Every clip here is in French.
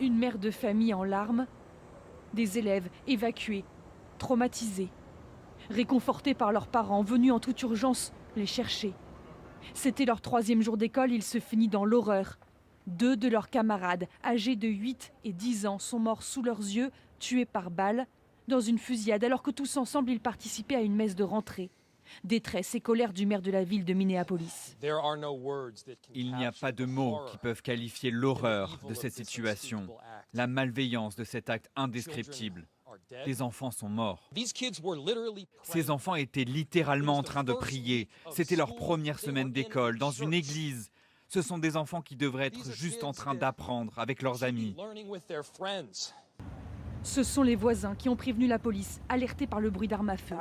Une mère de famille en larmes, des élèves évacués, traumatisés, réconfortés par leurs parents venus en toute urgence les chercher. C'était leur 3e jour d'école, il se finit dans l'horreur. 2 de leurs camarades, âgés de 8 et 10 ans, sont morts sous leurs yeux, tués par balles, dans une fusillade, alors que tous ensemble, ils participaient à une messe de rentrée. Détresse et colère du maire de la ville de Minneapolis. Il n'y a pas de mots qui peuvent qualifier l'horreur de cette situation, la malveillance de cet acte indescriptible. Des enfants sont morts. Ces enfants étaient littéralement en train de prier. C'était leur première semaine d'école, dans une église. Ce sont des enfants qui devraient être juste en train d'apprendre avec leurs amis. Ce sont les voisins qui ont prévenu la police, alertés par le bruit d'armes à feu.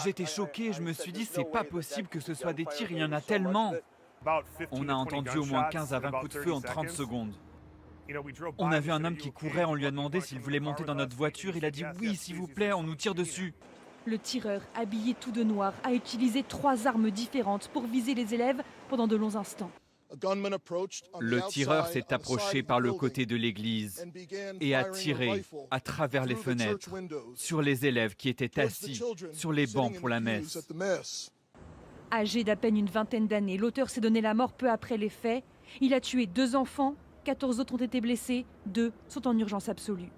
J'étais choqué, je me suis dit, c'est pas possible que ce soit des tirs, il y en a tellement. On a entendu au moins 15 à 20 coups de feu en 30 secondes. On a vu un homme qui courait, on lui a demandé s'il voulait monter dans notre voiture, il a dit oui, s'il vous plaît, on nous tire dessus. Le tireur, habillé tout de noir, a utilisé 3 armes différentes pour viser les élèves pendant de longs instants. Le tireur s'est approché par le côté de l'église et a tiré à travers les fenêtres sur les élèves qui étaient assis sur les bancs pour la messe. Âgé d'à peine une vingtaine d'années, l'auteur s'est donné la mort peu après les faits. Il a tué 2 enfants, 14 autres ont été blessés, 2 sont en urgence absolue.